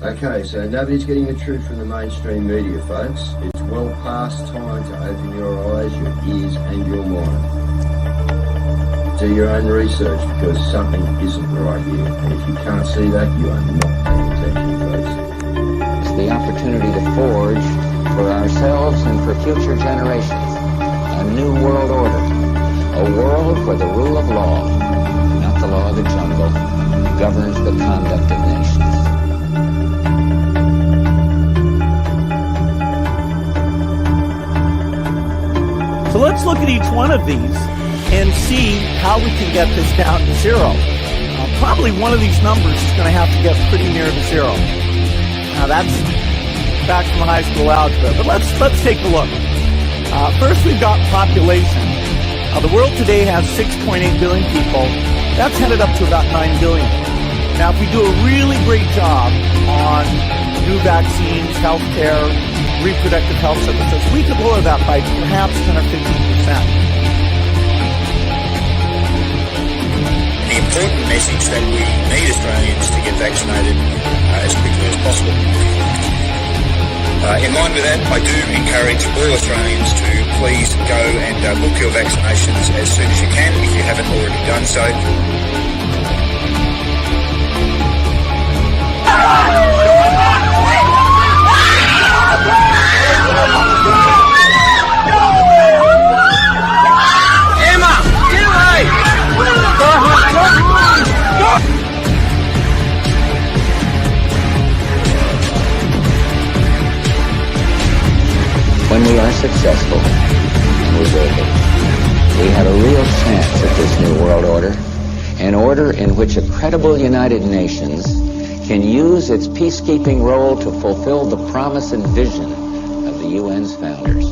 Okay, so nobody's getting the truth from the mainstream media, folks. It's well past time to open your eyes, your ears and your mind. Do your own research because something isn't right here. And if you can't see that, you are not paying attention, folks. It's the opportunity to forge for ourselves and for future generations a new world order. A world where the rule of law, not the law of the jungle, governs the conduct of nations. So let's look at each one of these and see how we can get this down to zero. Probably one of these numbers is going to have to get pretty near to zero. Now that's back from high school algebra, but let's take a look. First, we've got population. The world today has 6.8 billion people. That's headed up to about 9 billion. Now, if we do a really great job on new vaccines, healthcare, reproductive health services, we could lower that by perhaps 10 or 15%. The important message that we need Australians to get vaccinated as quickly as possible. In line with that, I do encourage all Australians to please go and book your vaccinations as soon as you can if you haven't already done so. Emma, get away! When we are successful, and we will be, we have a real chance at this new world order, an order in which a credible United Nations can use its peacekeeping role to fulfill the promise and vision of the UN's founders.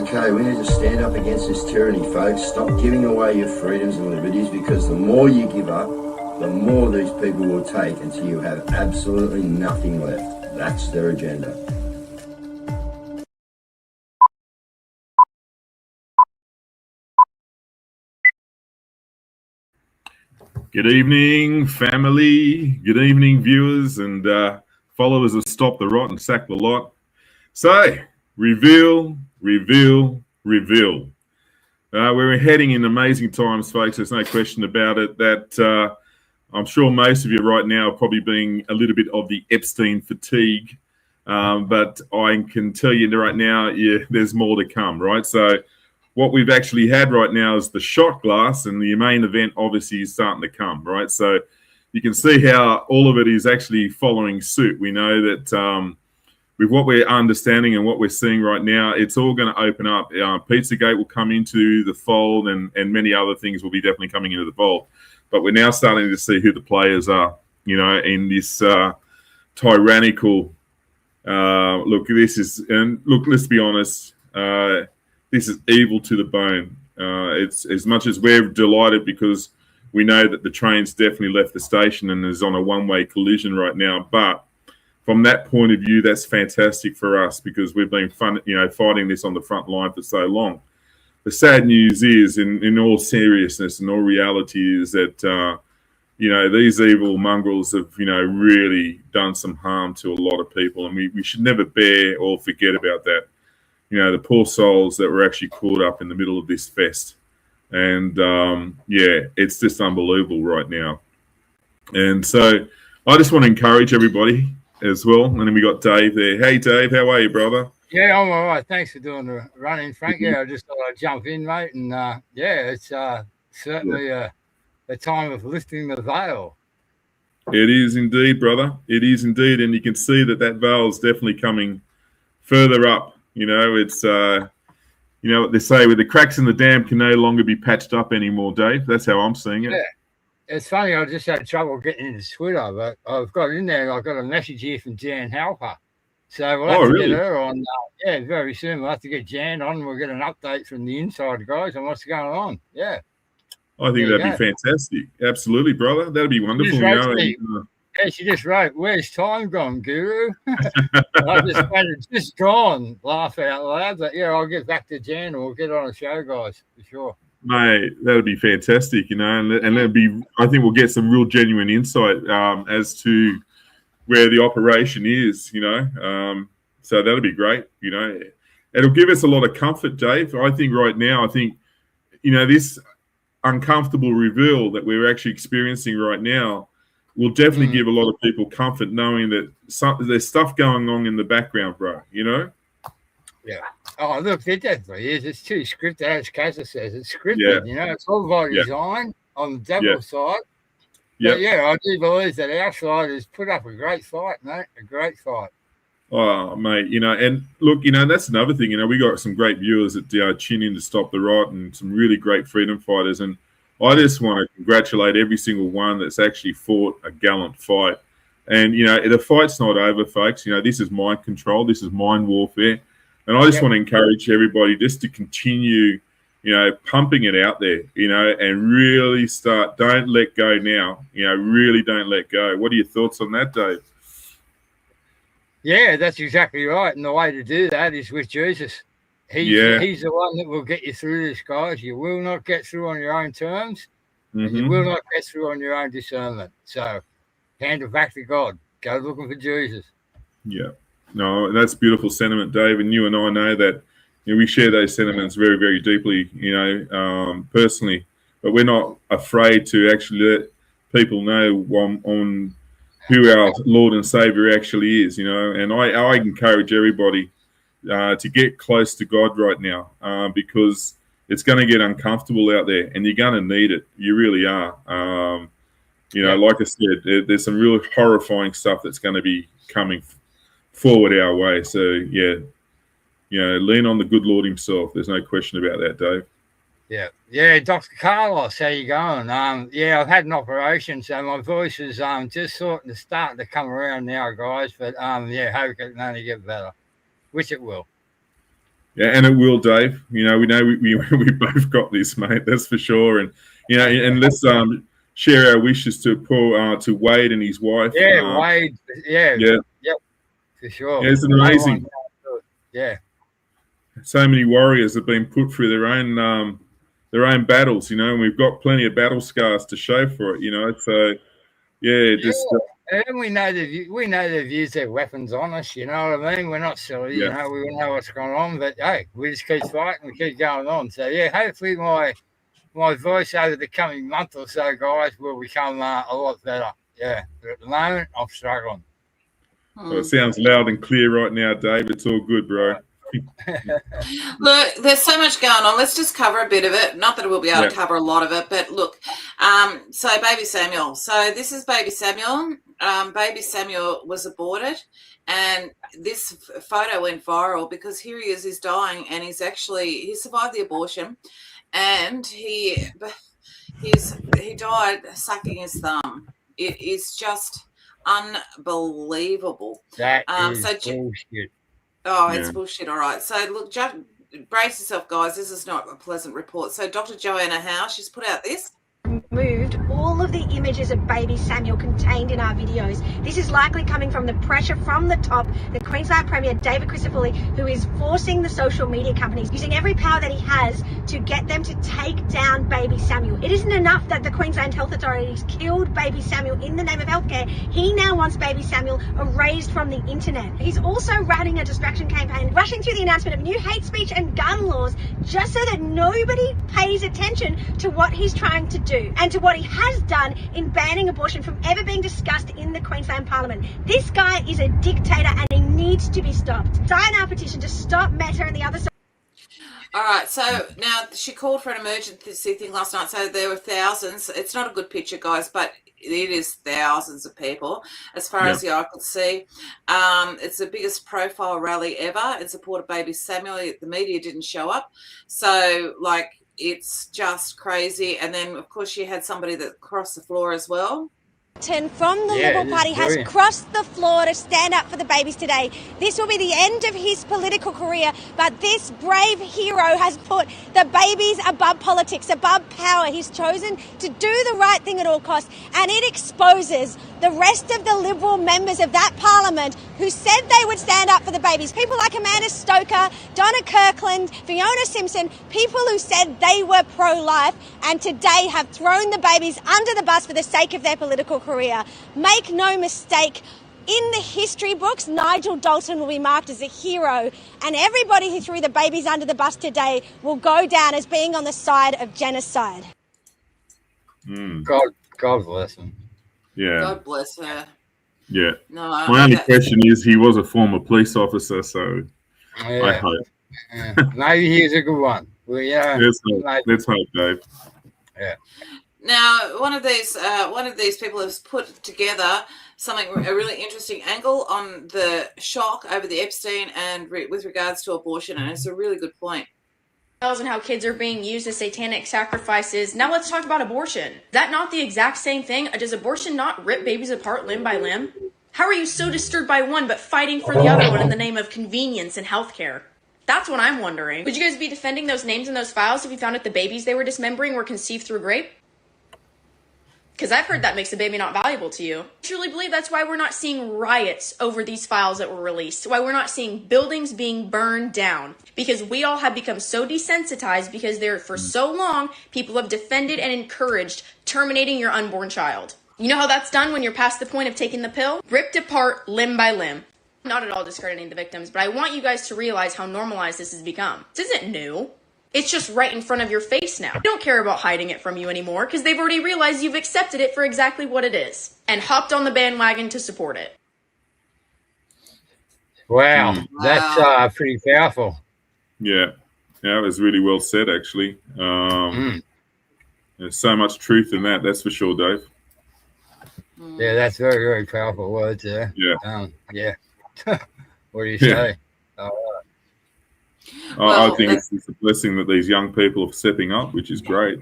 Okay, we need to stand up against this tyranny, folks. Stop giving away your freedoms and liberties because the more you give up, the more these people will take until you have absolutely nothing left. That's their agenda. Good evening, family. Good evening, viewers and followers of Stop the Rot and Sack the Lot. So, reveal. We're heading in amazing times, folks. There's no question about it. That I'm sure most of you right now are probably being a little bit of the Epstein fatigue. But I can tell you right now, there's more to come, right? So what we've actually had right now is the shot glass, and the main event obviously is starting to come, right? So you can see how all of it is actually following suit. We know that with what we're understanding and what we're seeing right now, it's all going to open up. Pizzagate will come into the fold, and many other things will be definitely coming into the fold. But we're now starting to see who the players are, in this tyrannical look. Let's be honest. This is evil to the bone. It's as much as we're delighted because we know that the train's definitely left the station and is on a one-way collision right now. But from that point of view, that's fantastic for us because we've been fighting this on the front line for so long. The sad news is, in all seriousness and all reality, is that these evil mongrels have really done some harm to a lot of people, and we should never bear or forget about that. The poor souls that were actually caught up in the middle of this fest, and it's just unbelievable right now. And so I just want to encourage everybody as well. And then we got Dave there. Hey, Dave, how are you, brother? Yeah, I'm all right. Thanks for doing the running, Frank. Yeah, I just thought I'd jump in, mate. And it's certainly a time of lifting the veil. It is indeed, brother. It is indeed. And you can see that veil is definitely coming further up. It's, what they say, with the cracks in the dam can no longer be patched up anymore, Dave. That's how I'm seeing it. Yeah. It's funny, I just had trouble getting into Twitter, but I've got in there. I've got a message here from Jan Halper. So we'll have to get her on. Very soon. We'll have to get Jan on. We'll get an update from the inside guys on what's going on. Yeah. I think that'd be fantastic. Absolutely, brother. That'd be wonderful. She just wrote, "Where's time gone, Guru?" I just went, "It's just gone." Laugh out loud. But I'll get back to Jan and we'll get on a show, guys, for sure. Mate, that'd be fantastic, and that'd be. I think we'll get some real genuine insight as to where the operation is, so that'll be great. It'll give us a lot of comfort, Dave. I think right now, this uncomfortable reveal that we're actually experiencing right now will definitely give a lot of people comfort, knowing that there's stuff going on in the background, bro. Yeah. Oh, look, it definitely is. It's too scripted, as Caz says. It's scripted, It's all by design on the devil's side. But I do believe that our side has put up a great fight, mate. A great fight. Oh, mate, and look, that's another thing. We got some great viewers that tune in to Stop the Rot and some really great freedom fighters. And I just want to congratulate every single one that's actually fought a gallant fight. And, the fight's not over, folks. This is mind control. This is mind warfare. And I just want to encourage everybody just to continue, pumping it out there, and really start. Don't let go now. Really don't let go. What are your thoughts on that, Dave? Yeah, that's exactly right. And the way to do that is with Jesus. He's the one that will get you through this, guys. You will not get through on your own terms. And you will not get through on your own discernment. So hand it back to God. Go looking for Jesus. Yeah. No, that's beautiful sentiment, Dave. And you and I know that we share those sentiments very, very deeply, personally. But we're not afraid to actually let people know on who our Lord and Savior actually is, And I encourage everybody to get close to God right now because it's going to get uncomfortable out there, and you're going to need it. You really are. Like I said, there's some really horrifying stuff that's going to be coming forward our way. So, lean on the good Lord himself. There's no question about that, Dave. Yeah, Dr. Carlos, how you going? I've had an operation, so my voice is just starting to come around now, guys. But hope it can only get better, which it will. Yeah, and it will, Dave. We know we both got this, mate. That's for sure. And and let's share our wishes to Wade and his wife. Yeah, Wade. Yep, for sure. Yeah, it's amazing. Yeah. So many warriors have been put through their own battles, and we've got plenty of battle scars to show for it, So, and we know they've used their weapons on us. You know what I mean? We're not silly. We know what's going on, but hey, we just keep fighting. We keep going on. So hopefully my voice over the coming month or so, guys, will become a lot better. Yeah, but at the moment, I'm struggling. Well, it sounds loud and clear right now, Dave. It's all good, bro. Look, there's so much going on. Let's just cover a bit of it. Not that we'll be able to cover a lot of it, but look, so baby Samuel. So this is baby Samuel. Baby Samuel was aborted, and this photo went viral because here he is, he's dying, and he survived the abortion, and he died sucking his thumb. It is just unbelievable. That is bullshit. Oh, it's bullshit. All right. So look, brace yourself, guys. This is not a pleasant report. So Dr. Joanna Howe, she's put out this. Removed all of the images of baby Samuel contained in our videos. This is likely coming from the pressure from the top, the Queensland Premier David Crisafulli, who is forcing the social media companies, using every power that he has to get them to take down baby Samuel. It isn't enough that the Queensland Health Authorities killed baby Samuel in the name of healthcare. He now wants baby Samuel erased from the internet. He's also running a distraction campaign, rushing through the announcement of new hate speech and gun laws just so that nobody pays attention to what he's trying to do and to what he has done in banning abortion from ever being discussed in the Queensland Parliament. This guy is a dictator and he needs to be stopped. Sign our petition to stop Meta and the other. All right, so now she called for an emergency thing last night, so there were thousands. It's not a good picture, guys, but it is thousands of people as far as the eye could see. It's the biggest profile rally ever in support of baby Samuel. The media didn't show up. So, it's just crazy. And then, of course, she had somebody that crossed the floor as well. From the Liberal Party has crossed the floor to stand up for the babies today. This will be the end of his political career, but this brave hero has put the babies above politics, above power. He's chosen to do the right thing at all costs, and it exposes the rest of the Liberal members of that parliament who said they would stand up for the babies. People like Amanda Stoker, Donna Kirkland, Fiona Simpson, people who said they were pro-life and today have thrown the babies under the bus for the sake of their political career. Make no mistake, in the history books, Nigel Dalton will be marked as a hero, and everybody who threw the babies under the bus today will go down as being on the side of genocide. God bless him. Yeah. God bless her. Yeah. No, my only question is, he was a former police officer, so I hope. Maybe he's a good one. Well, yeah. Let's hope, Dave. Yeah. Now, one of these people has put together a really interesting angle on the shock over the Epstein and with regards to abortion, and it's a really good point. And how kids are being used as satanic sacrifices. Now let's talk about abortion. Is that not the exact same thing? Does abortion not rip babies apart limb by limb? How are you so disturbed by one but fighting for the other one in the name of convenience and healthcare? That's what I'm wondering. Would you guys be defending those names in those files if you found that the babies they were dismembering were conceived through rape? Because I've heard that makes the baby not valuable to you. I truly believe that's why we're not seeing riots over these files that were released. Why we're not seeing buildings being burned down. Because we all have become so desensitized because for so long, people have defended and encouraged terminating your unborn child. You know how that's done when you're past the point of taking the pill? Ripped apart limb by limb. Not at all discrediting the victims, but I want you guys to realize how normalized this has become. This isn't new. It's just right in front of your face now. They don't care about hiding it from you anymore because they've already realized you've accepted it for exactly what it is and hopped on the bandwagon to support it. Wow. That's pretty powerful. Yeah. Yeah, it was really well said, actually. There's so much truth in that, that's for sure, Dave. Yeah, that's very, very powerful words there. Yeah. Yeah. What do you say? I think it's a blessing that these young people are stepping up, which is great.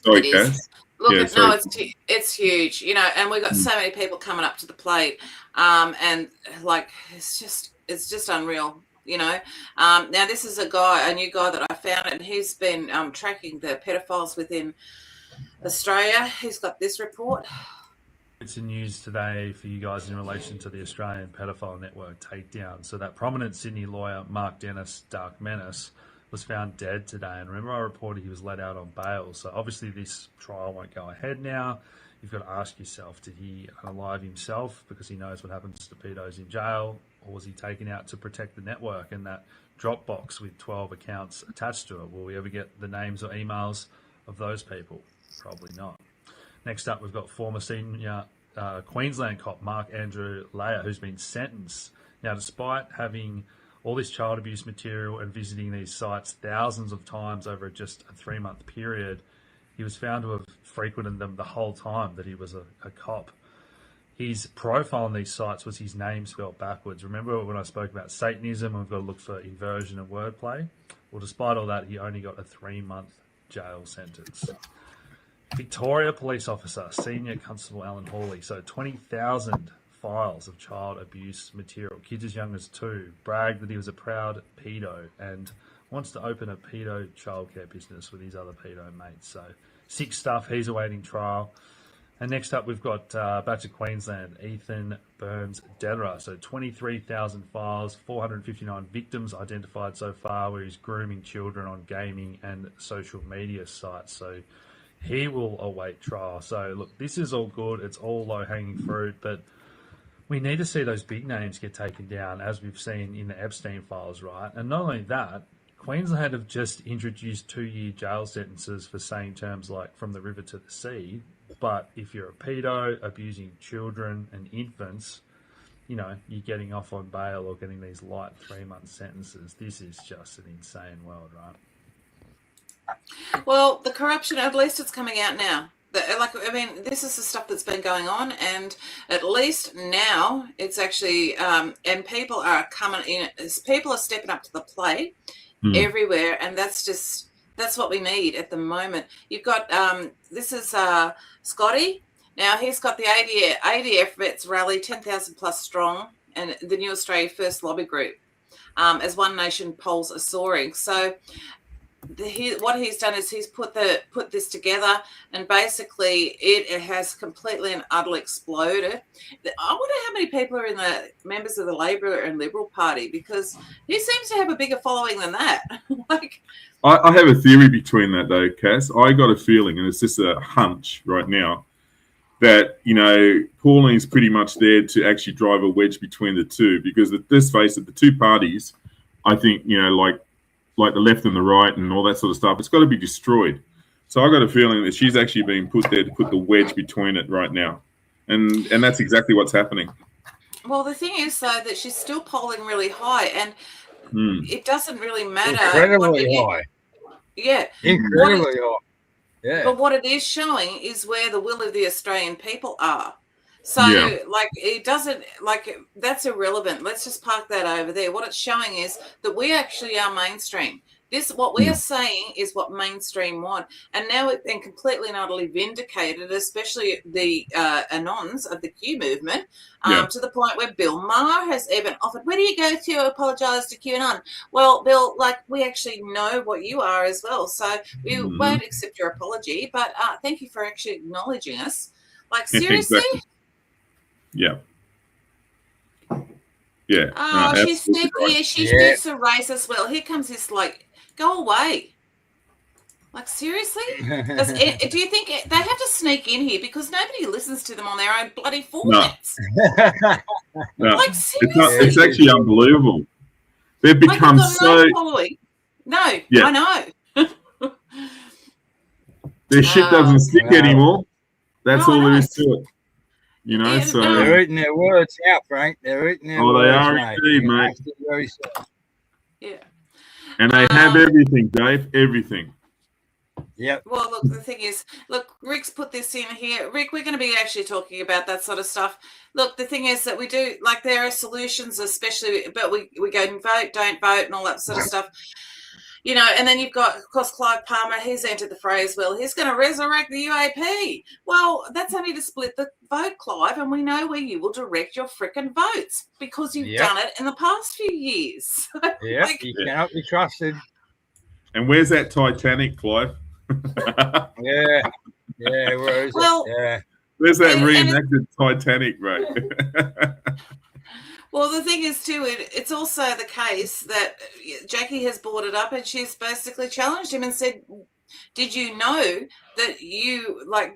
Sorry, Caz. Look, it's huge, and we've got so many people coming up to the plate, and like it's just unreal, Now this is a new guy that I found, and he's been tracking the pedophiles within Australia. He's got this report. It's in news today for you guys in relation to the Australian Pedophile Network takedown. So that prominent Sydney lawyer, Mark Dennis, Dark Menace, was found dead today. And remember I reported he was let out on bail. So obviously this trial won't go ahead now. You've got to ask yourself, did he unalive himself because he knows what happens to pedos in jail? Or was he taken out to protect the network and that Dropbox with 12 accounts attached to it? Will we ever get the names or emails of those people? Probably not. Next up, we've got former senior Queensland cop Mark Andrew Layer, who's been sentenced. Now, despite having all this child abuse material and visiting these sites thousands of times over just a 3-month period, he was found to have frequented them the whole time that he was a cop. His profile on these sites was his name spelled backwards. Remember when I spoke about Satanism, we've got to look for inversion and wordplay? Well, despite all that, he only got a 3-month jail sentence. Victoria police officer, senior constable Alan Hawley. So 20,000 files of child abuse material. Kids as young as 2. Bragged that he was a proud pedo and wants to open a pedo childcare business with his other pedo mates. So 6 stuff. He's awaiting trial. And next up, we've got back to Queensland, Ethan Burns Dedra. So 23,000 files, 459 victims identified so far, where he's grooming children on gaming and social media sites. So he will await trial. So, look, this is all good. It's all low-hanging fruit, but we need to see those big names get taken down, as we've seen in the Epstein files, right? And not only that, Queensland have just introduced 2-year jail sentences for saying terms like from the river to the sea. But if you're a pedo, abusing children and infants, you're getting off on bail or getting these light 3-month sentences. This is just an insane world, right? Well, the corruption, at least it's coming out now. This is the stuff that's been going on, and at least now it's actually, and people are coming in, people are stepping up to the plate everywhere, and that's just That's what we need at the moment. You've got this is Scotty. Now he's got the ADF Vets Rally 10,000 plus strong, and the New Australia First Lobby Group. As One Nation polls are soaring. So what he's done is he's put this together, and basically it has completely and utterly exploded. I wonder how many people are in the members of the Labor and Liberal Party, because he seems to have a bigger following than that. I have a theory between that, though, Cass. I got a feeling, and it's just a hunch right now, that, Pauline's pretty much there to actually drive a wedge between the two, because let's face it, the two parties, I think, like the left and the right and all that sort of stuff, it's got to be destroyed. So I got a feeling that she's actually being put there to put the wedge between it right now. And that's exactly what's happening. Well, the thing is, though, that she's still polling really high, and it doesn't really matter. Incredibly high. Yeah. Incredibly high. Yeah. But what it is showing is where the will of the Australian people are. So, it doesn't, that's irrelevant. Let's just park that over there. What it's showing is that we actually are mainstream. What we are saying is what mainstream want. And now we've been completely and utterly vindicated, especially the Anons of the Q movement, to the point where Bill Maher has even offered, where do you go to apologise to QAnon? Well, Bill, we actually know what you are as well. So we won't accept your apology, but thank you for actually acknowledging us. Seriously? Exactly. Yeah. Yeah. Oh, she's a race as well. Here comes this, go away. Seriously? Do you think they have to sneak in here because nobody listens to them on their own bloody formats? No. Seriously? It's actually unbelievable. They've become so... No, yeah. I know. Their shit doesn't stick anymore. That's all there is to it. So... They're eating their words out, Frank. They're eating their words, they are indeed, mate. Yeah. And they have everything, Dave. Everything. Yeah. Well, look, the thing is, Rick's put this in here. Rick, we're going to be actually talking about that sort of stuff. Look, the thing is that we do, there are solutions, especially, but we go vote, don't vote, and all that sort of stuff. And then you've got, of course, Clive Palmer. He's entered the phrase, well, he's going to resurrect the UAP. Well, that's only to split the vote, Clive, and we know where you will direct your frickin' votes because you've done it in the past few years. Yeah, you cannot be trusted. And where's that Titanic, Clive? Yeah, where is it? Yeah. Where's that reenacted Titanic, right? Well, the thing is, too, it's also the case that Jackie has brought it up and she's basically challenged him and said, did you know that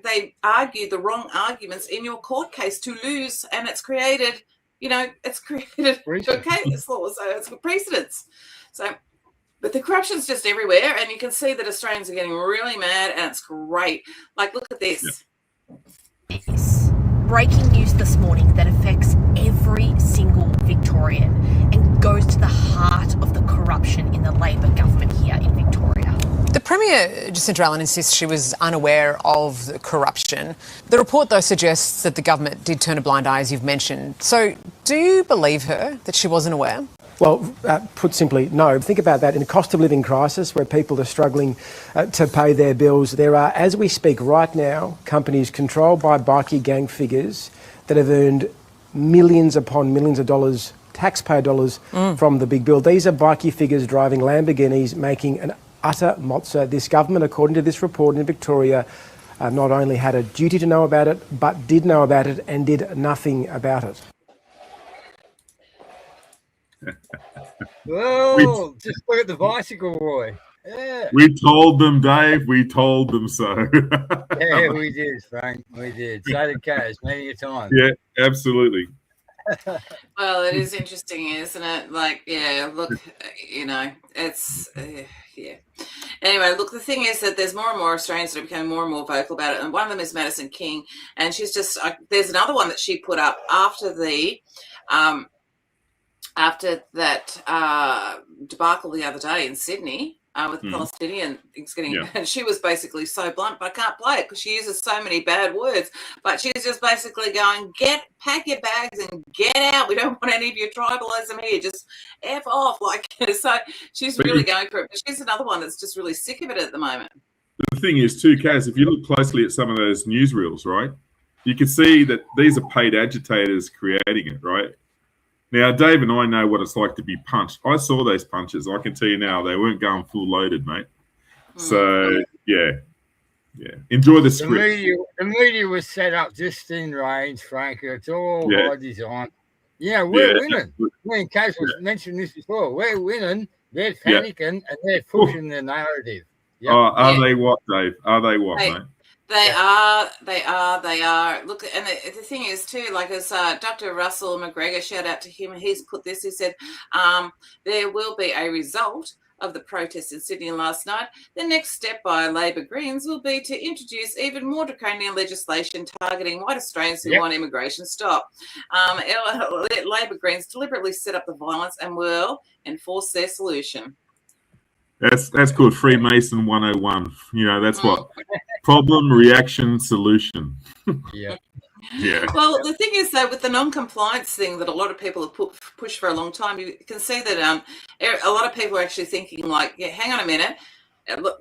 they argued the wrong arguments in your court case to lose, and it's created case law, so it's precedents. So, but the corruption's just everywhere, and you can see that Australians are getting really mad, and it's great. Look at this. Breaking news this morning that affects every single Victorian and goes to the heart of the corruption in the Labor government here in Victoria. The Premier, Jacinta Allen, insists she was unaware of the corruption. The report, though, suggests that the government did turn a blind eye, as you've mentioned. So do you believe her that she wasn't aware? Well, put simply, no. Think about that. In a cost of living crisis where people are struggling to pay their bills, there are, as we speak right now, companies controlled by bikie gang figures that have earned millions upon millions of dollars, taxpayer dollars, from the big bill. These are bikie figures driving Lamborghinis, making an utter mozza. This government, according to this report in Victoria, not only had a duty to know about it, but did know about it and did nothing about it. Well, just look at the bicycle, Roy. Yeah. We told them, Dave. We told them so. Yeah, we did, Frank. We did. So did Caz many a time. Yeah, absolutely. Well, it is interesting, isn't it? Look, it's, Anyway, look, the thing is that there's more and more Australians that are becoming more and more vocal about it, and one of them is Madison King, and she's just, there's another one that she put up after that debacle the other day in Sydney, with Palestinian things getting, Yeah. and she was basically so blunt, but I can't play it because she uses so many bad words. But she's just basically going, pack your bags and get out. We don't want any of your tribalism here. Just F off. So she's really going for it. But she's another one that's just really sick of it at the moment. The thing is, too, Caz, if you look closely at some of those newsreels, right, you can see that these are paid agitators creating it, right? Now, Dave and I know what it's like to be punched. I saw those punches. I can tell you now, they weren't going full loaded, mate. So, yeah. Enjoy the script. The media was set up just in range, Franco. It's all by design. Yeah, we're winning. Me and Caz was mentioning this before. We're winning. They're panicking and they're pushing the narrative. Yep. Are they what, Dave? Are they what, mate? They are. Look, and the thing is too, as Dr. Russell McGregor, shout out to him, he's put this, he said, there will be a result of the protest in Sydney last night. The next step by Labor Greens will be to introduce even more draconian legislation targeting white Australians who want immigration stopped. Labor Greens deliberately set up the violence and will enforce their solution. That's called Freemason 101. That's what problem, reaction, solution. Yeah. Well, the thing is, though, with the non-compliance thing that a lot of people have pushed for a long time, you can see that a lot of people are actually thinking, hang on a minute.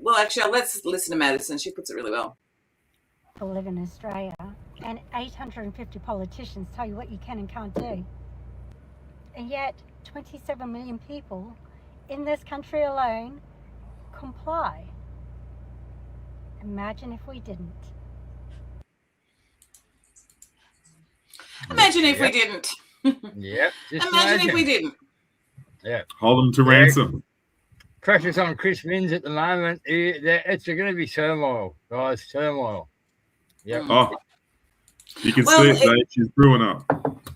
Well, actually, let's listen to Madison. She puts it really well. People live in Australia, and 850 politicians tell you what you can and can't do. And yet, 27 million people in this country alone comply. Imagine if we didn't. Imagine if we didn't. Yeah. Imagine if we didn't. Yeah. Hold them to ransom. Pressure's on Chris Minns at the moment. It's going to be turmoil, guys. Turmoil. Yeah. Oh, you can see it, Dave. She's brewing up.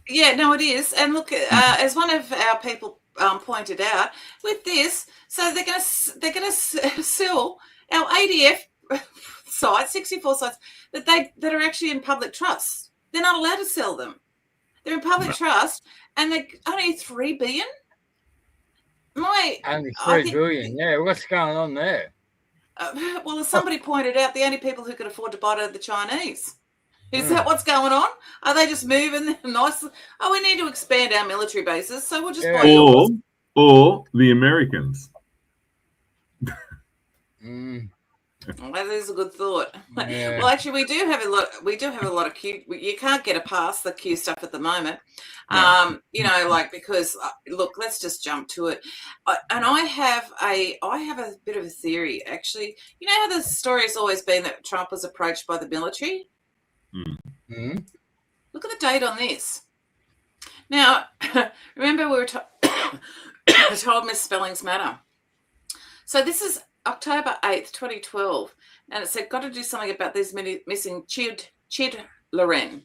Yeah, no, it is. And look, as one of our people pointed out, with this, so they're going to sell our ADF sites, 64 sites that are actually in public trust. They're not allowed to sell them. They're in public trust, and they're only $3 billion. Only $3 billion. Yeah, what's going on there? Well, as somebody pointed out, the only people who could afford to buy it are the Chinese. Is that what's going on? Are they just moving nicely? Oh, we need to expand our military bases, so we'll just buy yours. Or the Americans. Well, that is a good thought. Yeah. Well, actually, we do have a lot of Q. You can't get past the Q stuff at the moment. Because look, let's just jump to it. And I have a bit of a theory, actually. You know how the story has always been that Trump was approached by the military? Mm-hmm. Look at the date on this. Now, remember we were told misspellings matter. So this is October 8th, 2012, and it said, got to do something about these missing children.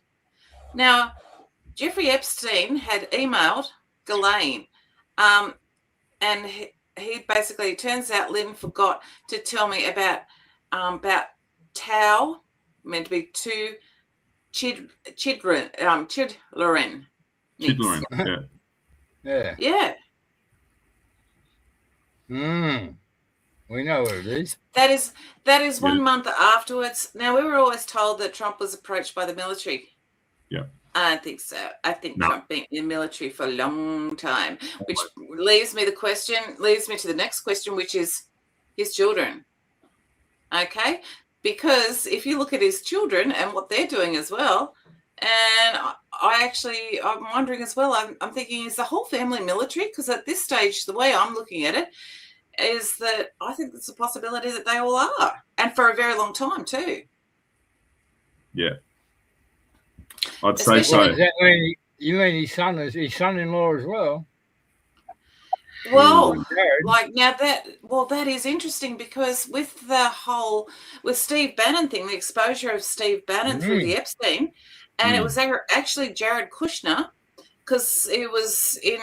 Now, Jeffrey Epstein had emailed Ghislaine, and he basically, it turns out Lynn forgot to tell me about Tao, meant to be two children. Chidlaren, yeah. Yeah. We know what it is. That is 1 month afterwards. Now, we were always told that Trump was approached by the military. Yeah. I don't think so. I think Trump been in the military for a long time, which leaves me to the next question, which is his children. Okay? Because if you look at his children and what they're doing as well, and I'm wondering as well, I'm thinking, is the whole family military? Because at this stage, the way I'm looking at it, is that I think it's a possibility that they all are, and for a very long time too. Yeah, I'd say so. You mean his son-in-law as well? Well, that is interesting, because with Steve Bannon thing, the exposure of Steve Bannon through the Epstein, and it was actually Jared Kushner. Because it was in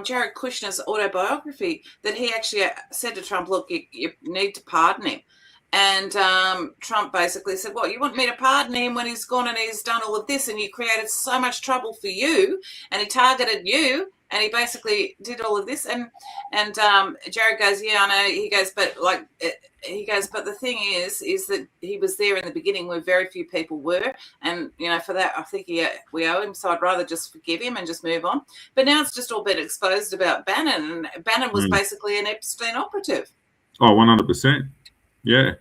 Jared Kushner's autobiography that he actually said to Trump, look, you need to pardon him. And Trump basically said, well, you want me to pardon him when he's gone and he's done all of this, and you created so much trouble for you, and he targeted you And he basically did all of this, and Jared goes, yeah, I know. He goes, but the thing is that he was there in the beginning where very few people were, and for that I think we owe him. So I'd rather just forgive him and just move on. But now it's just all been exposed about Bannon, and Bannon was basically an Epstein operative. Oh, 100%. Yeah.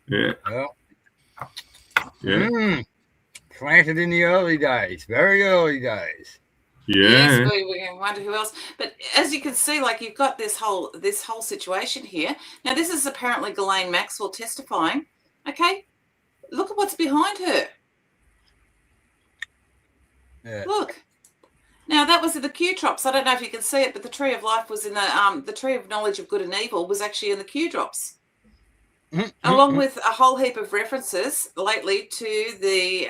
Yeah. Well, yeah. Planted in the early days, very early days. Yeah. Yes, we can wonder who else. But as you can see, like you've got this whole situation here. Now, this is apparently Ghislaine Maxwell testifying. Okay, look at what's behind her. Yeah. Look. Now that was in the Q-drops. I don't know if you can see it, but the Tree of Life was in the Tree of Knowledge of Good and Evil was actually in the Q-drops, along with a whole heap of references lately to the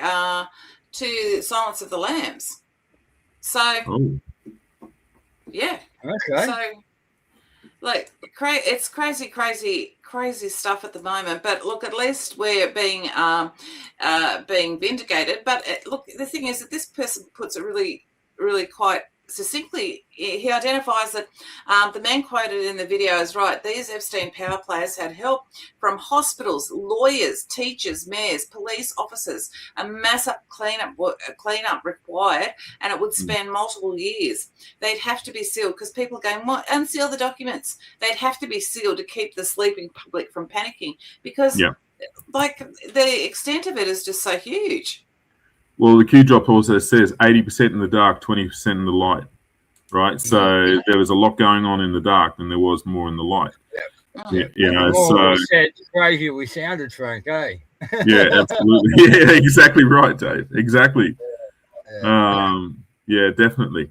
Silence of the Lambs. So, yeah. Okay. So, like, it's crazy stuff at the moment. But look, at least we're being vindicated. But look, the thing is that this person puts it really, really quite succinctly. He identifies that the man quoted in the video is right. These Epstein power players had help from hospitals, lawyers, teachers, mayors, police officers. A massive cleanup required, and it would span multiple years. They'd have to be sealed because people are going, "What? Unseal the documents." They'd have to be sealed to keep the sleeping public from panicking because, like, the extent of it is just so huge. Well, the Q-drop also says 80% in the dark, 20% in the light, right? So there was a lot going on in the dark than there was more in the light. Yeah. It's crazy we sounded, Frank, eh? Yeah, absolutely. Yeah, exactly right, Dave. Exactly. Yeah, definitely.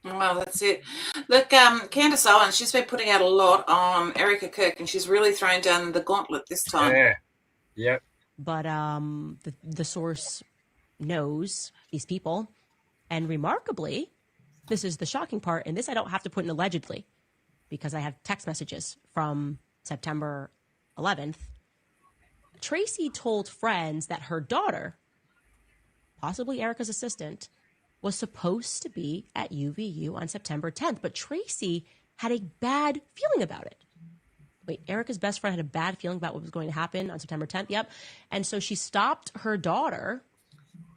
Well, that's it. Look, Candace Owens, she's been putting out a lot on Erica Kirk, and she's really thrown down the gauntlet this time. Yeah. Yep. But the source knows these people, and remarkably, this is the shocking part, and this I don't have to put in allegedly because I have text messages from September 11th. Tracy told friends that her daughter, possibly Erica's assistant, was supposed to be at UVU on September 10th, but Tracy had a bad feeling about it. Wait, Erica's best friend had a bad feeling about what was going to happen on September 10th? Yep. And so she stopped her daughter,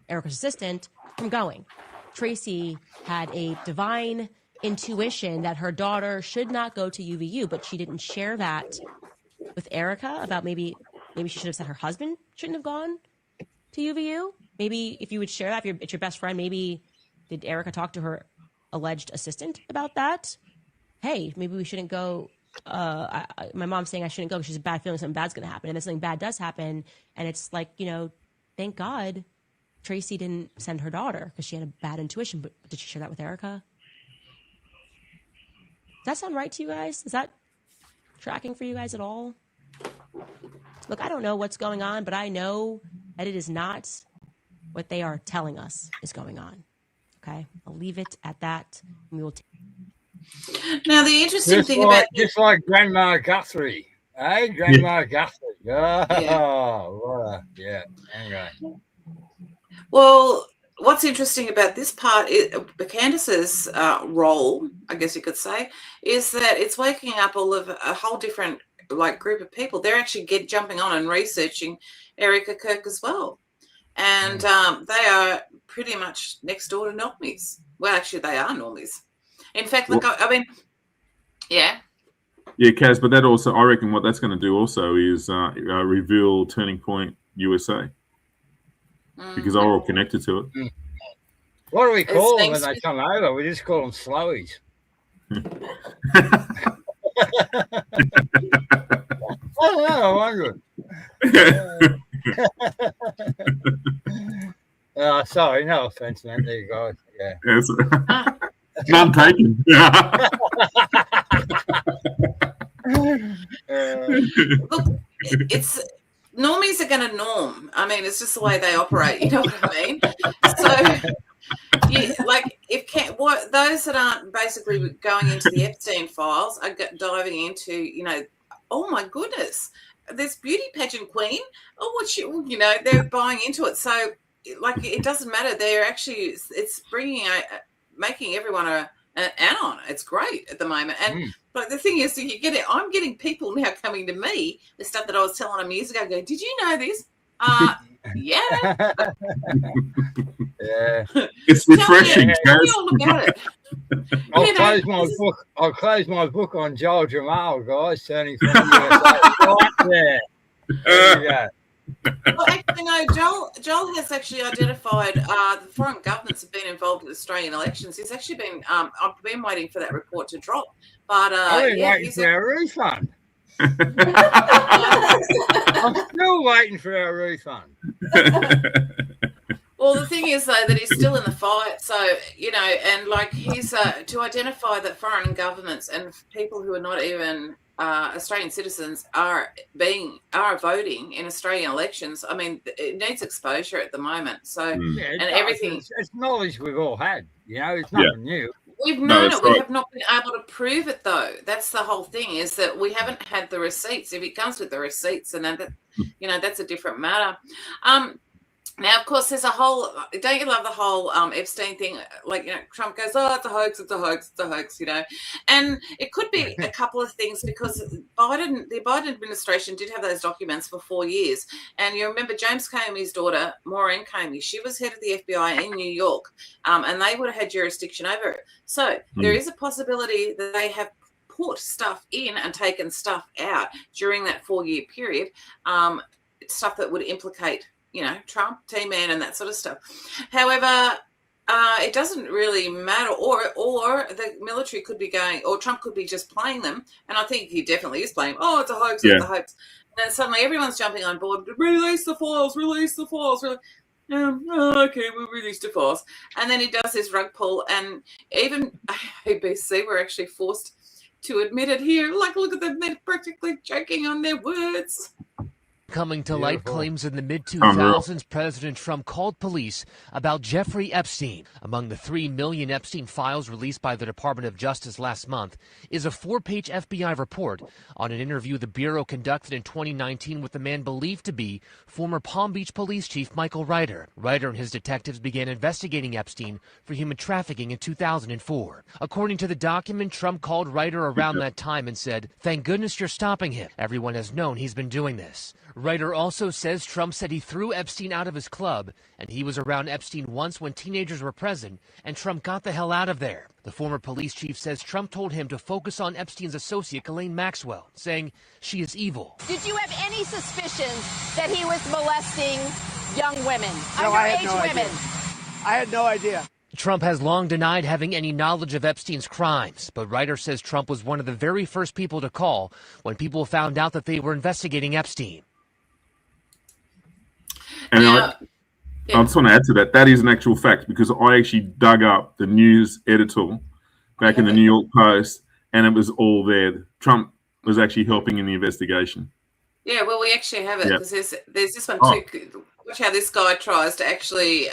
Erica's assistant, from going. Tracy had a divine intuition that her daughter should not go to UVU, but she didn't share that with Erica about maybe she should have said her husband shouldn't have gone to UVU. Maybe if you would share that, if it's your best friend, maybe did Erica talk to her alleged assistant about that? Hey, maybe we shouldn't go. My mom's saying I shouldn't go because she's a bad feeling something bad's going to happen. And then something bad does happen. And it's like, thank God Tracy didn't send her daughter because she had a bad intuition. But did she share that with Erica? Does that sound right to you guys? Is that tracking for you guys at all? Look, I don't know what's going on, but I know that it is not what they are telling us is going on. Okay? I'll leave it at that. And we will Now, the interesting thing about... Just like Grandma Guthrie. Hey, Grandma Guthrie. Oh, yeah. Anyway. Well, what's interesting about this part, Candace's role, I guess you could say, is that it's waking up all of a whole different group of people. They're actually jumping on and researching Erica Kirk as well. And they are pretty much next door to normies. Well, actually, they are normies. In fact, look, yeah. Yeah, Caz, but that also, I reckon what that's going to do also is reveal Turning Point USA. Because they're all connected to it. What do we call them when they come over? We just call them slowies. I don't know, I wonder. Sorry, no offense, man. There you go. Yeah. Yes. None taken. Look, it's normies are going to norm. I mean, it's just the way they operate. You know what I mean? So, those that aren't basically going into the Epstein files are diving into, oh my goodness, this beauty pageant queen. Oh, they're buying into it. So, it doesn't matter. They're actually, it's bringing making everyone an anon. It's great at the moment. And but the thing is, you get it. I'm getting people now coming to me the stuff that I was telling them years ago. Going, did you know this? Yeah. Yeah. It's refreshing, Tell me all about it. I'll close my book on Joel Jamal, guys, turning from the USA. Right there. There you go. Well, actually, no. Joel has actually identified the foreign governments have been involved in Australian elections. He's actually been. I've been waiting for that report to drop, but I've been waiting for our refund. I'm still waiting for our refund. Well, the thing is, though, that he's still in the fight. So, and like he's to identify that foreign governments and people who are not even Australian citizens are voting in Australian elections. I mean, it needs exposure at the moment. So, and everything. It's knowledge we've all had. It's nothing new. We've known it. We have not been able to prove it, though. That's the whole thing, is that we haven't had the receipts. If it comes with the receipts, and that, that's a different matter. Now, of course, there's a whole. Don't you love the whole Epstein thing? Like, Trump goes, "Oh, it's a hoax, it's a hoax, it's a hoax," and it could be a couple of things, because the Biden administration did have those documents for 4 years, and you remember James Comey's daughter, Maureen Comey, she was head of the FBI in New York, and they would have had jurisdiction over it. So there is a possibility that they have put stuff in and taken stuff out during that 4-year period, stuff that would implicate, Trump, T-Man, and that sort of stuff. However, it doesn't really matter, or the military could be going, or Trump could be just playing them, and I think he definitely is playing. Oh, it's a hoax, it's a hoax. And then suddenly everyone's jumping on board. Release the files, release the files. Okay, we'll release the files. And then he does this rug pull, and even ABC were actually forced to admit it here. Like, look at them, they're practically joking on their words. Coming to light claims in the mid-2000s, President Trump called police about Jeffrey Epstein. Among the 3 million Epstein files released by the Department of Justice last month is a 4-page FBI report on an interview the Bureau conducted in 2019 with the man believed to be former Palm Beach Police Chief Michael Ryder. Ryder and his detectives began investigating Epstein for human trafficking in 2004. According to the document, Trump called Ryder around that time and said, "Thank goodness you're stopping him. Everyone has known he's been doing this." Ryder also says Trump said he threw Epstein out of his club, and he was around Epstein once when teenagers were present, and Trump got the hell out of there. The former police chief says Trump told him to focus on Epstein's associate, Ghislaine Maxwell, saying she is evil. Did you have any suspicions that he was molesting young women, no, I had underage no women? Idea. I had no idea. Trump has long denied having any knowledge of Epstein's crimes, but Ryder says Trump was one of the very first people to call when people found out that they were investigating Epstein. And I just want to add to that. That is an actual fact, because I actually dug up the news editorial back in the New York Post, and it was all there. Trump was actually helping in the investigation. Yeah, well, we actually have it, because there's this one too. Watch how this guy tries to actually.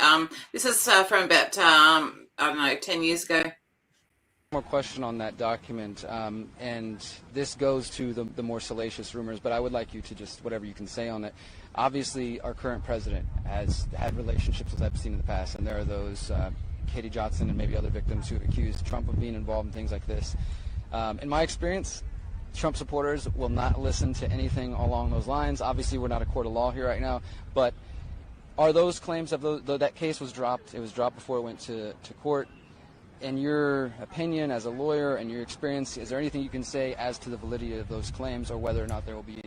This is from about 10 years ago. More question on that document, and this goes to the more salacious rumors, but I would like you to just, whatever you can say on it. Obviously, our current president has had relationships with Epstein in the past, and there are those, Katie Johnson and maybe other victims who accused Trump of being involved in things like this. In my experience, Trump supporters will not listen to anything along those lines. Obviously, we're not a court of law here right now, but are those claims of that case was dropped? It was dropped before it went to court. In your opinion, as a lawyer and your experience, is there anything you can say as to the validity of those claims, or whether or not there will be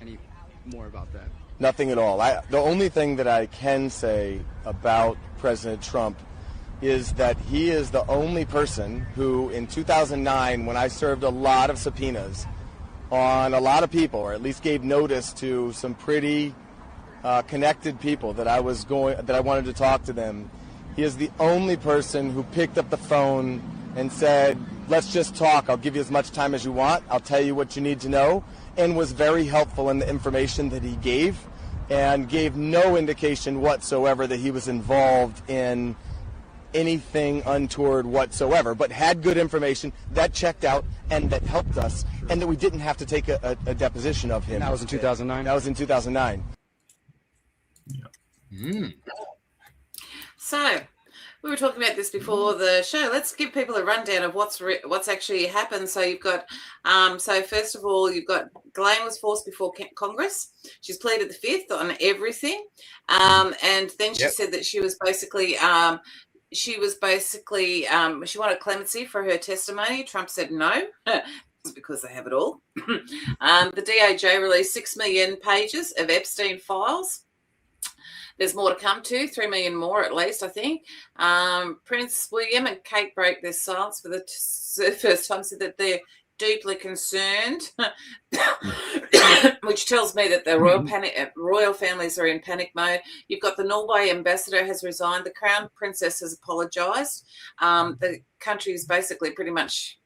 any more about that? Nothing at all. The only thing that I can say about President Trump is that he is the only person who, in 2009, when I served a lot of subpoenas on a lot of people, or at least gave notice to some pretty connected people that I wanted to talk to them, he is the only person who picked up the phone and said, "Let's just talk. I'll give you as much time as you want. I'll tell you what you need to know," and was very helpful in the information that he gave, and gave no indication whatsoever that he was involved in anything untoward whatsoever, but had good information that checked out and that helped us, and that we didn't have to take a deposition of him. And that was in 2009? That was in 2009. So, We were talking about this before the show. Let's give people a rundown of what's actually happened. So you've got, so first of all, you've got Ghislaine was forced before Congress. She's pleaded the fifth on everything, and then she said that she was basically. She wanted clemency for her testimony. Trump said no, because they have it all. The DOJ released 6 million pages of Epstein files. There's more to come to, 3 million more at least, I think. Prince William and Kate broke their silence for the first time, said that they're deeply concerned, which tells me that the royal families are in panic mode. You've got the Norway ambassador has resigned. The Crown Princess has apologised. The country is basically pretty much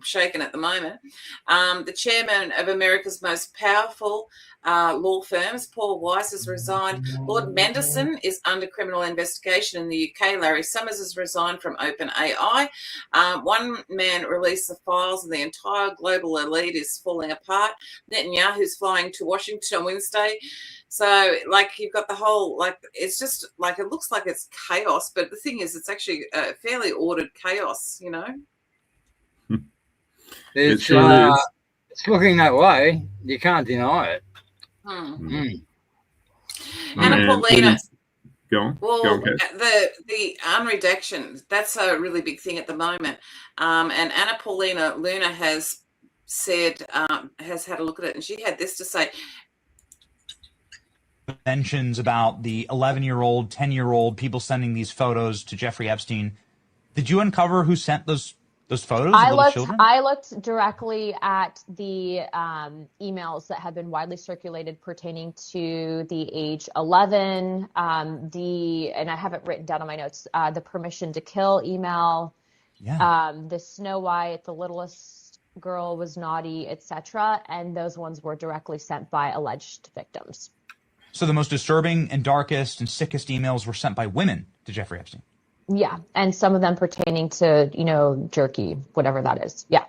shaken at the moment. The chairman of America's most powerful law firms, Paul Weiss, has resigned. Lord Manderson is under criminal investigation in the UK. Larry Summers has resigned from OpenAI. One man released the files and the entire global elite is falling apart. Netanyahu's flying to Washington on Wednesday. So, you've got the whole, it's just, it looks like it's chaos, but the thing is, it's actually fairly ordered chaos, you know? It's looking that way. You can't deny it. Anna Paulina. Go on. Well, Go on, Kate. the unredaction, that's a really big thing at the moment. And Anna Paulina Luna has said, has had a look at it, and she had this to say. Mentions about the 11-year-old, 10-year-old, people sending these photos to Jeffrey Epstein. Did you uncover who sent those photos of little children? I looked directly at the emails that have been widely circulated pertaining to the age 11, and I have it written down on my notes, the permission to kill email, the Snow White, the littlest girl was naughty, etc. And those ones were directly sent by alleged victims. So the most disturbing and darkest and sickest emails were sent by women to Jeffrey Epstein. Yeah, and some of them pertaining to, jerky, whatever that is. Yeah.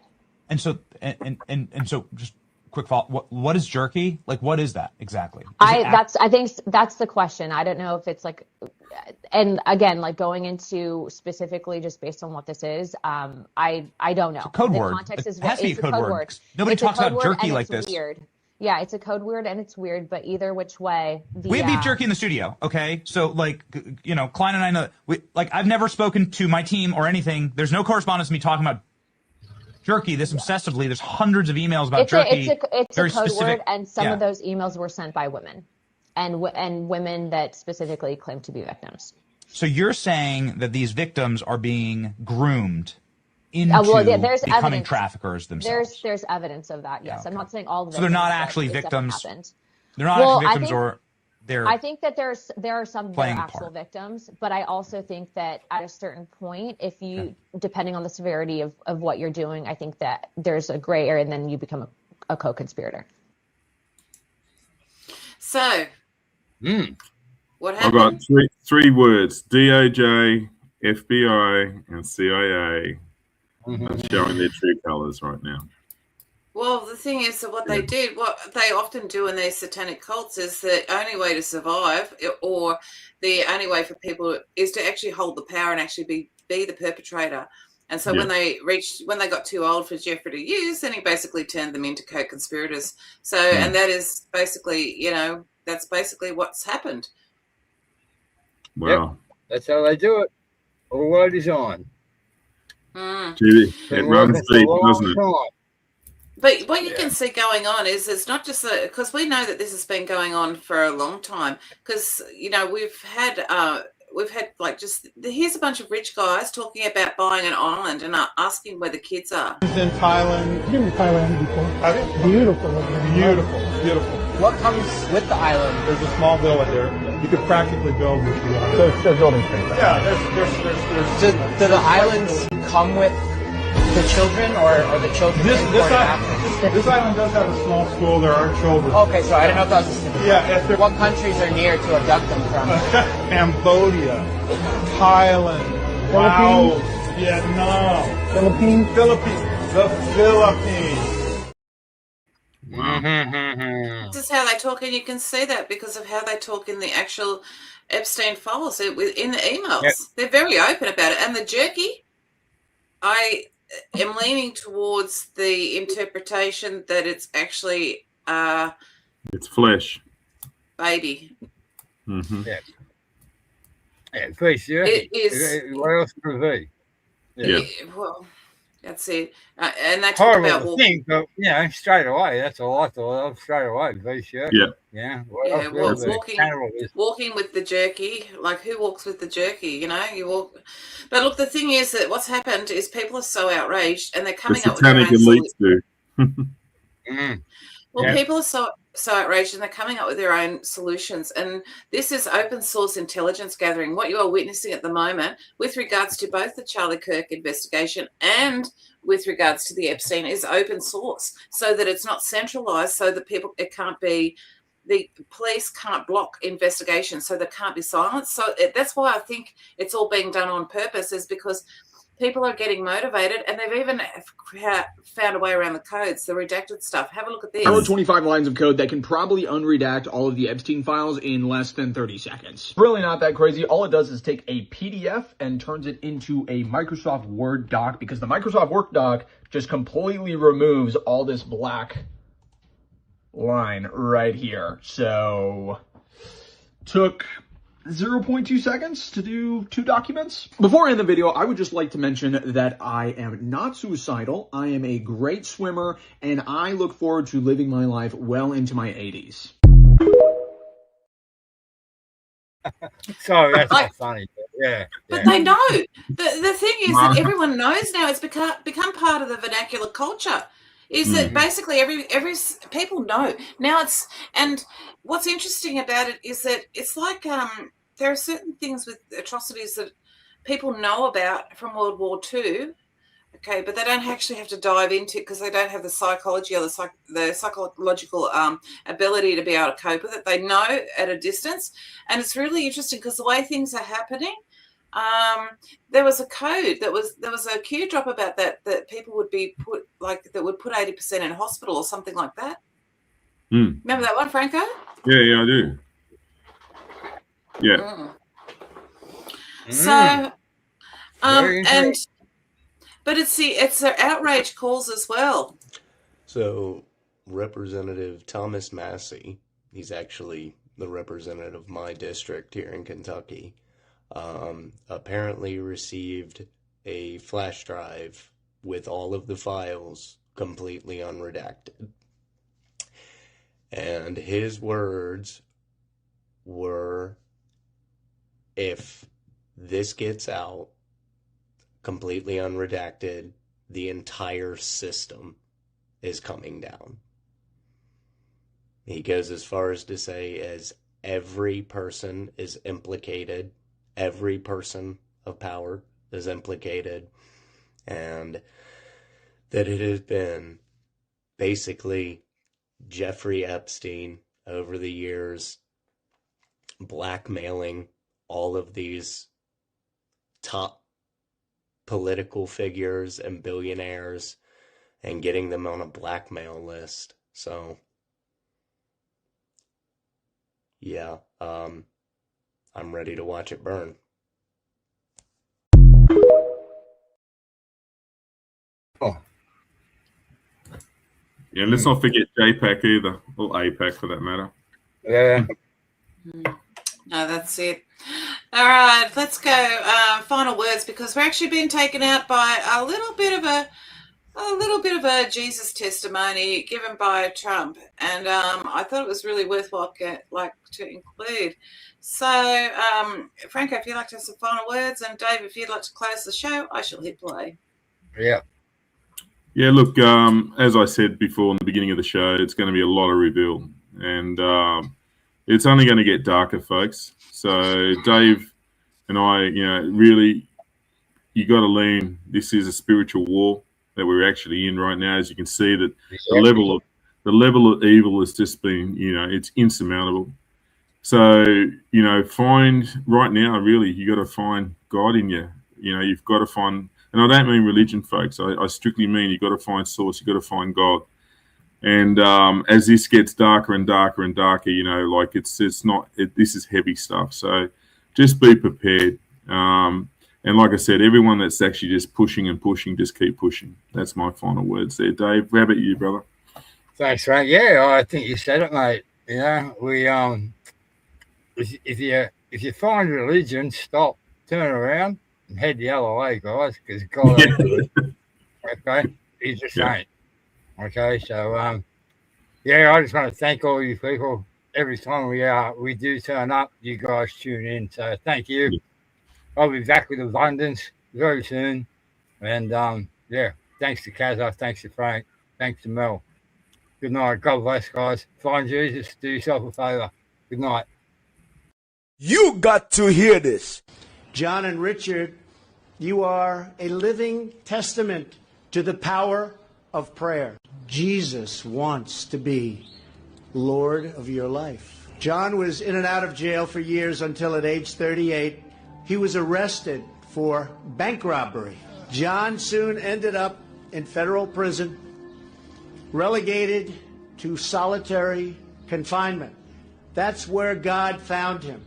And so, and so, just quick follow. What is jerky? What is that exactly? I think that's the question. I don't know if it's and again, going into specifically just based on what this is. I don't know. It's a code word. Context it has to be a code word. Nobody talks about jerky like this. Weird. Yeah, it's a code word and it's weird, but either which way. We have beef jerky in the studio, okay? So, Klein and I know, I've never spoken to my team or anything. There's no correspondence of me talking about jerky this obsessively. There's hundreds of emails about jerky. It's a code word, and some of those emails were sent by women, and women that specifically claim to be victims. So you're saying that these victims are being groomed into there's becoming evidence. Traffickers themselves. There's evidence of that. Yes, okay. I'm not saying all of them. So they're not actually victims. They're not actually victims, or they're. I think that there are some that are actual victims, but I also think that at a certain point, if you, depending on the severity of what you're doing, I think that there's a gray area, and then you become a co-conspirator. So, what happened? I've got three words: DOJ, FBI, and CIA. That's showing their true colours right now. Well, the thing is that what they often do in their satanic cults is the only way to survive, or the only way for people is to actually hold the power and actually be the perpetrator. And so when they got too old for Jeffrey to use, then he basically turned them into co-conspirators. So, and that is basically, that's basically what's happened. Wow. Yep. That's how they do it. All well designed. Gee, it runs deep, doesn't it? But what you can see going on is it's not just because we know that this has been going on for a long time. Because we've had here's a bunch of rich guys talking about buying an island and asking where the kids are. In Thailand. I've been to Thailand before. Have you? Beautiful. Beautiful. What comes with the island? There's a small villa there. You could practically build what you want. So it's building space. Yeah, there's. Do the islands come with the children, or the children? This island does have a small school. There are children. Okay, so I didn't know if that was. Yeah. What countries are near to abduct them from? Cambodia, Thailand, Laos, Vietnam, Philippines. The Philippines. Wow. This is how they talk, and you can see that because of how they talk in the actual Epstein files in the emails. Yep. They're very open about it. And the jerky, I am leaning towards the interpretation that it's actually It's flesh. baby. Mm-hmm. Yeah. Yeah, beef jerky. It is. What else could it be? Yeah. Well, that's it. And they talk Horrible about to walking. think, but straight away, that's all I thought of. Straight away, beef jerky. Yeah. Yeah. Walking with the jerky. Like, who walks with the jerky? You know, you walk. But look, the thing is that what's happened is people are so outraged, and they're coming up with their own elites do. Well, people are so outraged, and they're coming up with their own solutions. And this is open source intelligence gathering. What you are witnessing at the moment, with regards to both the Charlie Kirk investigation and with regards to the Epstein, is open source, so that it's not centralized, so that the police can't block investigations, so there can't be silence. So that's why I think it's all being done on purpose, is because people are getting motivated, and they've even found a way around the codes, the redacted stuff. Have a look at this. 25 lines of code that can probably unredact all of the Epstein files in less than 30 seconds. Really not that crazy. All it does is take a PDF and turns it into a Microsoft Word doc, because the Microsoft Word doc just completely removes all this black line right here. So took 0.2 seconds to do 2 documents. Before I end the video, I would just like to mention that I am not suicidal. I am a great swimmer, and I look forward to living my life well into my 80s. Sorry, that's not funny. Yeah. But they know. The thing is that everyone knows now. It's become part of the vernacular culture. Is that basically every people know now? And what's interesting about it is that it's like there are certain things with atrocities that people know about from World War II, okay, but they don't actually have to dive into it because they don't have the psychology or the psychological ability to be able to cope with it. They know at a distance, and it's really interesting because the way things are happening. There was a code there was a Q drop about that people would be put, like, that would put 80% in hospital or something like that. Remember that one, Franco? Yeah, I do. Yeah. So, but it's the outrage calls as well. So, Representative Thomas Massey, he's actually the representative of my district here in Kentucky. Apparently received a flash drive with all of the files completely unredacted. And his words were, if this gets out completely unredacted, the entire system is coming down. He goes as far as to say, as every person is implicated, every person of power is implicated, and that it has been basically Jeffrey Epstein over the years blackmailing all of these top political figures and billionaires and getting them on a blackmail list. So, yeah, I'm ready to watch it burn. Yeah, let's not forget JPAC either, or APAC for that matter. Yeah. No, that's it. All right, let's go. Final words, because we're actually being taken out by a little bit of a Jesus testimony given by Trump, and I thought it was really worthwhile to include. So, Franco, if you'd like to have some final words, and Dave, if you'd like to close the show, I shall hit play. Yeah. Yeah, look, as I said before in the beginning of the show, it's going to be a lot of reveal, and it's only going to get darker, folks. So Dave and I, really, you got to learn this is a spiritual war that we're actually in right now. As you can see, that the level of evil has just been, it's insurmountable. So, find right now, really, you got to find God in you. You've got to find, and I don't mean religion, folks. I strictly mean you've got to find source. You've got to find God. And as this gets darker and darker and darker, you know, like this is heavy stuff. So just be prepared. And like I said, everyone that's actually just pushing and pushing, just keep pushing. That's my final words there, Dave. How about you, brother? Thanks, Frank. Yeah, I think you said it, mate. You know, we if you find religion, stop, turn around, and head the other way, guys, because God ain't good. Okay, He's just ain't. Okay, so yeah, I just want to thank all you people. Every time we do turn up, you guys tune in. So thank you. I'll be back with abundance very soon. And yeah, thanks to Caz, thanks to Frank, thanks to Mel. Good night. God bless, guys. Find Jesus. Do yourself a favor. Good night. You got to hear this. John and Richard, you are a living testament to the power of prayer. Jesus wants to be Lord of your life. John was in and out of jail for years until at age 38, he was arrested for bank robbery. John soon ended up in federal prison, relegated to solitary confinement. That's where God found him.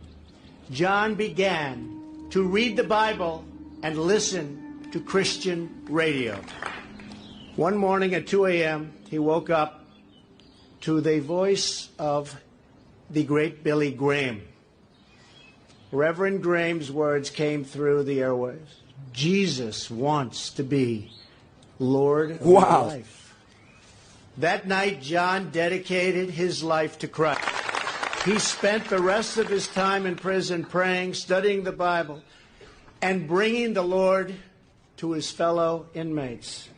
John began to read the Bible and listen to Christian radio. One morning at 2 a.m., he woke up to the voice of the great Billy Graham. Reverend Graham's words came through the airwaves. Jesus wants to be Lord of your life. That night, John dedicated his life to Christ. He spent the rest of his time in prison praying, studying the Bible, and bringing the Lord to his fellow inmates.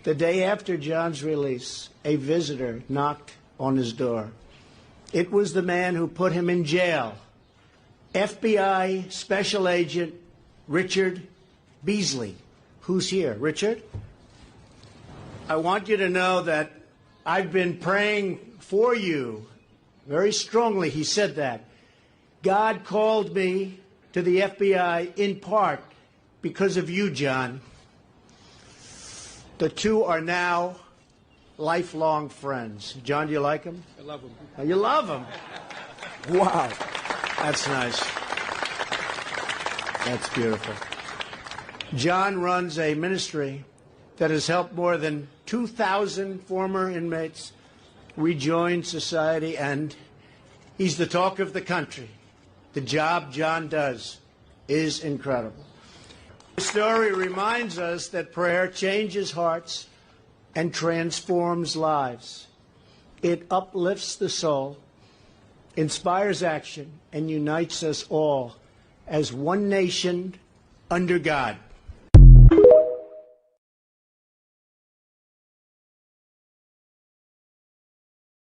The day after John's release, a visitor knocked on his door. It was the man who put him in jail, FBI Special Agent Richard Beasley. Who's here? Richard? I want you to know that I've been praying for you very strongly. He said that. God called me to the FBI in part because of you, John. The two are now lifelong friends. John, do you like him? I love him. Oh, you love him? Wow. That's nice. That's beautiful. John runs a ministry that has helped more than 2,000 former inmates rejoin society, and he's the talk of the country. The job John does is incredible. The story reminds us that prayer changes hearts and transforms lives. It uplifts the soul, inspires action, and unites us all as one nation under God.